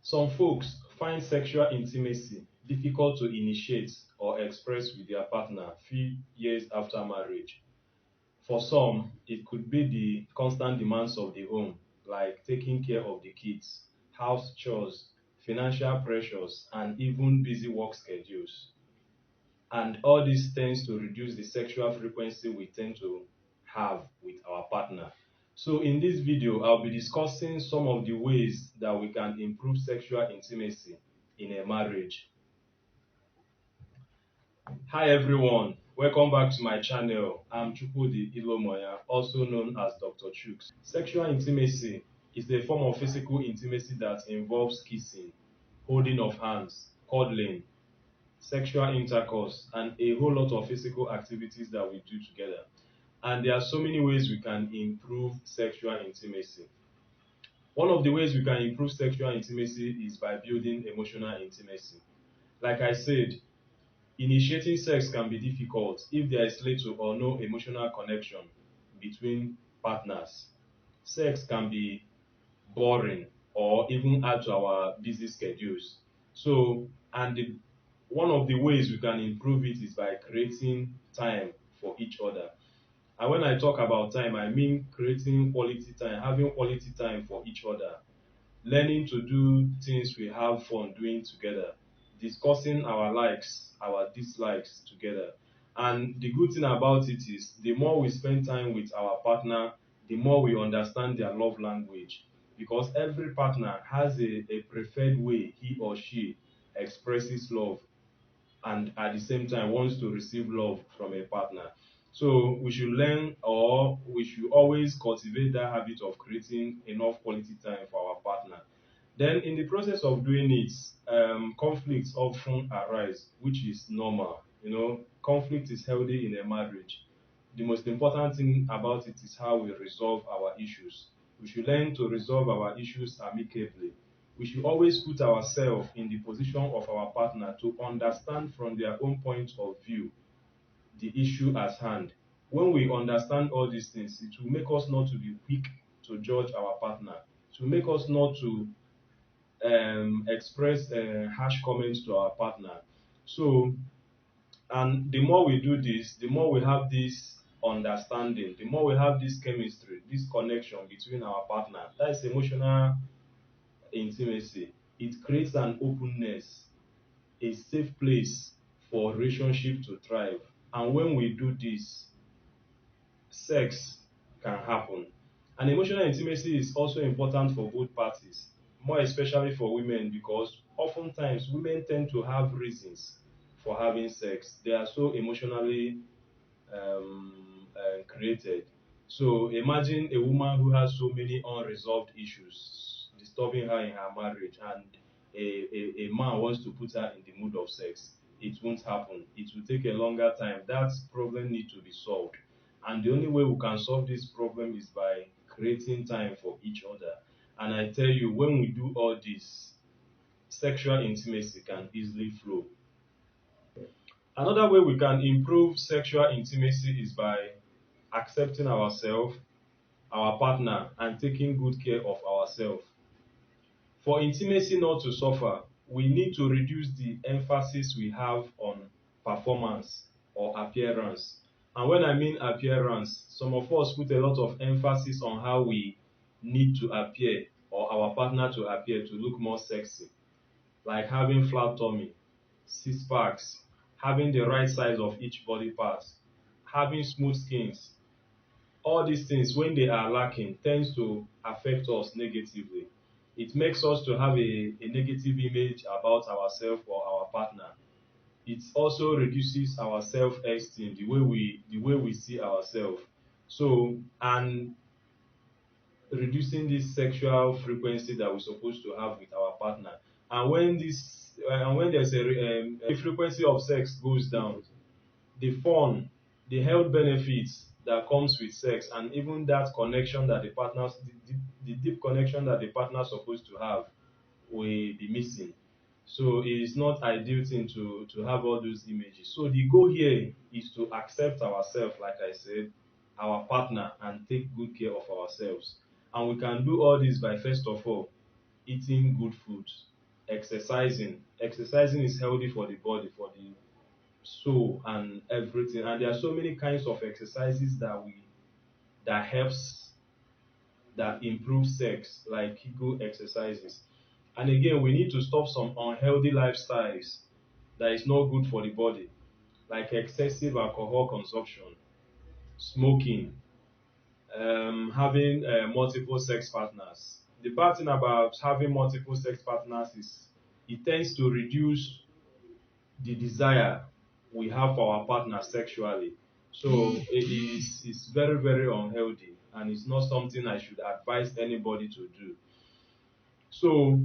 Some folks find sexual intimacy difficult to initiate or express with their partner few years after marriage. For some, it could be the constant demands of the home, like taking care of the kids, house chores, financial pressures, and even busy work schedules. And all this tends to reduce the sexual frequency we tend to have with our partner. So in this video, I'll be discussing some of the ways that we can improve sexual intimacy in a marriage. Hi everyone, welcome back to my channel. I'm Chukwudi Ilomoya, also known as Dr. Chooks. Sexual intimacy is a form of physical intimacy that involves kissing, holding of hands, cuddling, sexual intercourse, and a whole lot of physical activities that we do together. And there are so many ways we can improve sexual intimacy. One of the ways we can improve sexual intimacy is by building emotional intimacy. Like I said, initiating sex can be difficult if there is little or no emotional connection between partners. Sex can be boring or even add to our busy schedules. So, one of the ways we can improve it is by creating time for each other. And when I talk about time, I mean creating quality time, having quality time for each other, learning to do things we have fun doing together, discussing our likes, our dislikes together. And the good thing about it is the more we spend time with our partner, the more we understand their love language. Because every partner has a preferred way he or she expresses love and at the same time wants to receive love from a partner. So we should learn or we should always cultivate that habit of creating enough quality time for our partner. Then in the process of doing it, conflicts often arise, which is normal. Conflict is healthy in a marriage. The most important thing about it is how we resolve our issues. We should learn to resolve our issues amicably. We should always put ourselves in the position of our partner to understand from their own point of view the issue at hand. When we understand all these things, it will make us not to be quick to judge our partner. It will make us not to express harsh comments to our partner. So, and the more we do this, the more we have this understanding, the more we have this chemistry, this connection between our partner. That is emotional intimacy. It creates an openness, a safe place for relationship to thrive. And when we do this, sex can happen. And emotional intimacy is also important for both parties, more especially for women, because oftentimes women tend to have reasons for having sex. They are so emotionally created. So imagine a woman who has so many unresolved issues disturbing her in her marriage, and a man wants to put her in the mood of sex. It won't happen. It will take a longer time. That problem needs to be solved. And the only way we can solve this problem is by creating time for each other. And I tell you, when we do all this, sexual intimacy can easily flow. Another way we can improve sexual intimacy is by accepting ourselves, our partner, and taking good care of ourselves. For intimacy not to suffer, we need to reduce the emphasis we have on performance or appearance. And when I mean appearance, some of us put a lot of emphasis on how we need to appear or our partner to appear to look more sexy, like having flat tummy, six packs, having the right size of each body part, having smooth skins. All these things, when they are lacking, tends to affect us negatively. It makes us to have a negative image about ourselves or our partner. It also reduces our self-esteem, the way we see ourselves. So, and reducing this sexual frequency that we're supposed to have with our partner. And when there's a frequency of sex goes down, the fun, the health benefits that comes with sex, and even that connection that the deep connection that the partner is supposed to have will be missing. So it is not ideal thing to have all those images. So the goal here is to accept ourselves, like I said, our partner, and take good care of ourselves. And we can do all this by, first of all, eating good food. Exercising is healthy for the body, for the soul, and everything. And there are so many kinds of exercises that helps that improve sex, like Kegel exercises. And again, we need to stop some unhealthy lifestyles that is not good for the body, like excessive alcohol consumption, smoking, having multiple sex partners. The bad thing about having multiple sex partners is it tends to reduce the desire we have for our partner sexually. So it's very, very unhealthy, and it's not something I should advise anybody to do. So,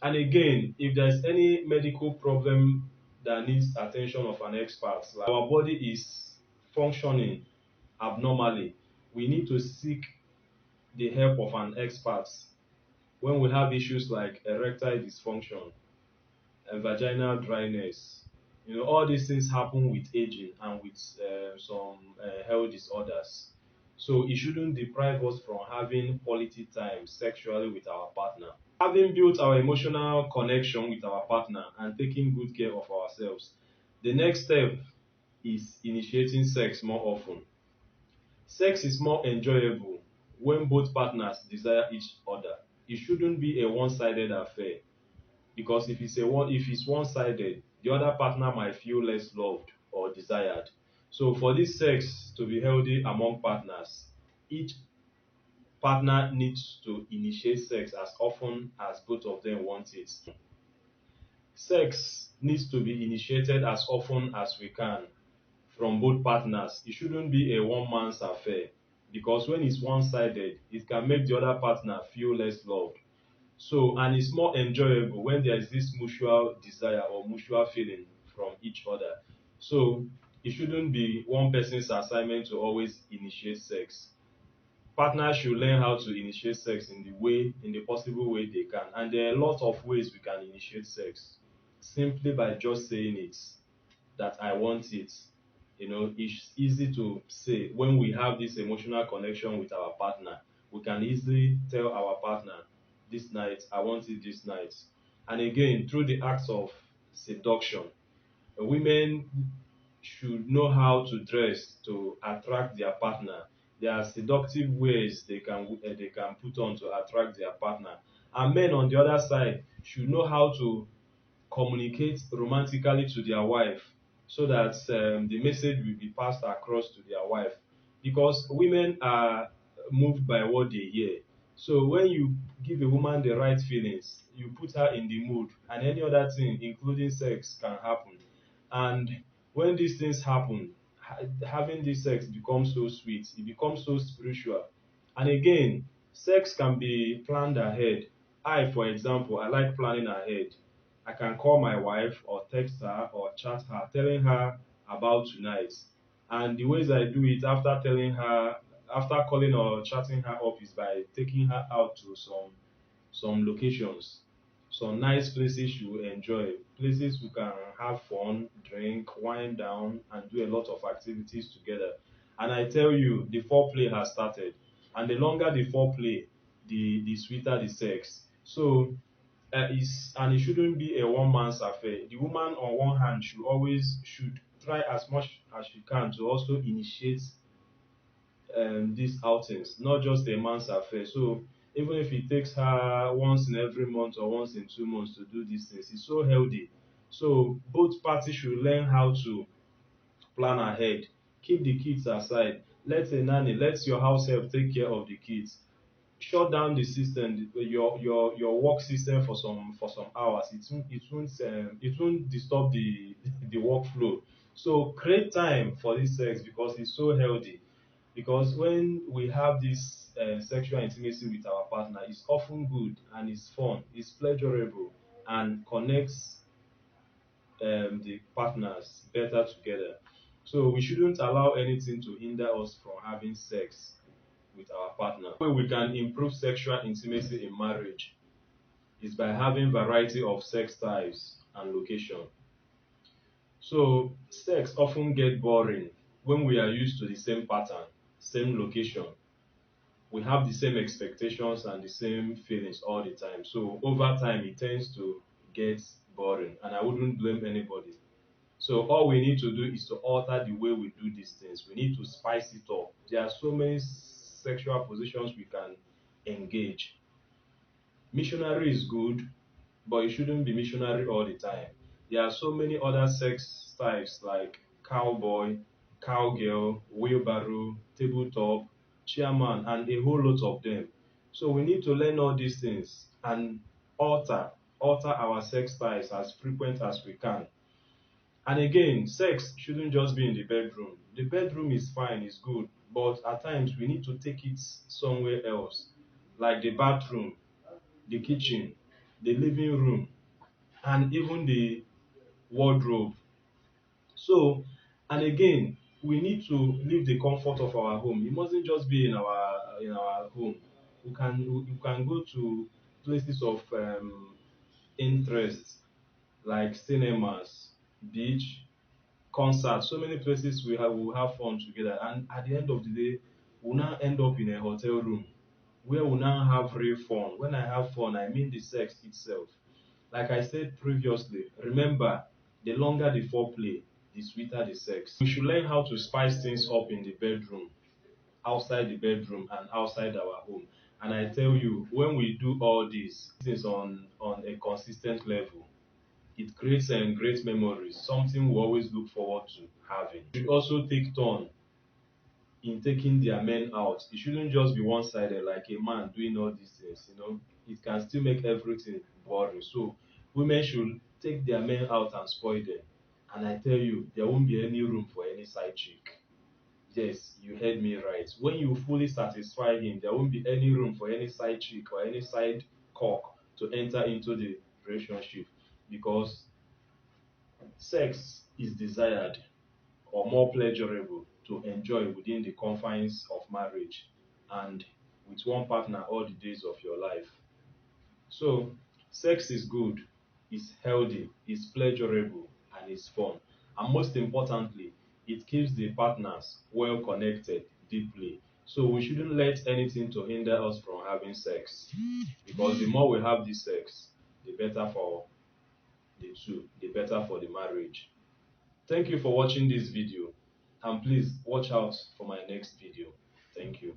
and again, if there's any medical problem that needs attention of an expert, like our body is functioning abnormally, we need to seek the help of an expert when we have issues like erectile dysfunction and vaginal dryness. You know, all these things happen with aging and with some health disorders. So it shouldn't deprive us from having quality time sexually with our partner. Having built our emotional connection with our partner and taking good care of ourselves, the next step is initiating sex more often. Sex is more enjoyable when both partners desire each other. It shouldn't be a one-sided affair, because if it's one-sided, the other partner might feel less loved or desired. So for this sex to be healthy among partners, each partner needs to initiate sex as often as both of them want it. Sex needs to be initiated as often as we can from both partners. It shouldn't be a one man's affair, because when it's one sided, it can make the other partner feel less loved. So, and it's more enjoyable when there is this mutual desire or mutual feeling from each other. So, it shouldn't be one person's assignment to always initiate sex. Partners should learn how to initiate sex in the possible way they can. And there are a lot of ways we can initiate sex simply by just saying it, that I want it. You know, it's easy to say when we have this emotional connection with our partner. We can easily tell our partner, this night, I want it this night. And again, through the acts of seduction, women should know how to dress to attract their partner. There are seductive ways they can put on to attract their partner. And men on the other side should know how to communicate romantically to their wife, so that the message will be passed across to their wife, because women are moved by what they hear. So when you give a woman the right feelings, you put her in the mood, and any other thing including sex can happen. And when these things happen, having this sex becomes so sweet, it becomes so spiritual. And again, sex can be planned ahead. I, for example, I like planning ahead. I can call my wife or text her or chat her, telling her about tonight. And the ways I do it after calling or chatting her up, is by taking her out to some locations, some nice places you will enjoy, places we can have fun, drink, wind down, and do a lot of activities together. And I tell you, the foreplay has started. And the longer the foreplay, the sweeter the sex. So and it shouldn't be a one man's affair. The woman on one hand should try as much as she can to also initiate these outings, not just a man's affair. So even if it takes her once in every month or once in 2 months to do these things, it's so healthy. So both parties should learn how to plan ahead. Keep the kids aside. Let your house help take care of the kids. Shut down the system, your work system for some hours. It won't disturb the workflow. So create time for this sex, because it's so healthy. Because when we have this sexual intimacy with our partner, it's often good and it's fun, it's pleasurable, and connects the partners better together. So we shouldn't allow anything to hinder us from having sex with our partner. The way we can improve sexual intimacy in marriage is by having variety of sex types and location. So sex often get boring when we are used to the same pattern, same location. We have the same expectations and the same feelings all the time. So over time, it tends to gets boring, and I wouldn't blame anybody. So all we need to do is to alter the way we do these things. We need to spice it up. There are so many sexual positions we can engage. Missionary is good, but it shouldn't be missionary all the time. There are so many other sex types like cowboy, cowgirl, wheelbarrow, tabletop, chairman, and a whole lot of them. So we need to learn all these things and alter our sex styles as frequent as we can. And again, sex shouldn't just be in the bedroom. The bedroom is fine, it's good, but at times we need to take it somewhere else, like the bathroom, the kitchen, the living room, and even the wardrobe. So, and again, we need to leave the comfort of our home. It mustn't just be in our home. We can go to places of interest like cinemas, beach, concerts, so many places we will have fun together. And at the end of the day, we'll now end up in a hotel room where we now have real fun. When I have fun, I mean the sex itself. Like I said previously, remember, the longer the foreplay, the sweeter the sex. We should learn how to spice things up in the bedroom, outside the bedroom, and outside our home. And I tell you, when we do all these things on a consistent level, it creates great memories, something we always look forward to having. We should also take turn in taking their men out. It shouldn't just be one-sided, like a man doing all these things. It can still make everything boring. So women should take their men out and spoil them. And I tell you, there won't be any room for any side chick. Yes, you heard me right. When you fully satisfy him, there won't be any room for any side chick or any side cock to enter into the relationship, because sex is desired or more pleasurable to enjoy within the confines of marriage and with one partner all the days of your life. So, sex is good, it's healthy, it's pleasurable, and it's fun. And most importantly, it keeps the partners well connected deeply. So, we shouldn't let anything to hinder us from having sex, because the more we have this sex, the better for the two, the better for the marriage. Thank you for watching this video, and please watch out for my next video. Thank you.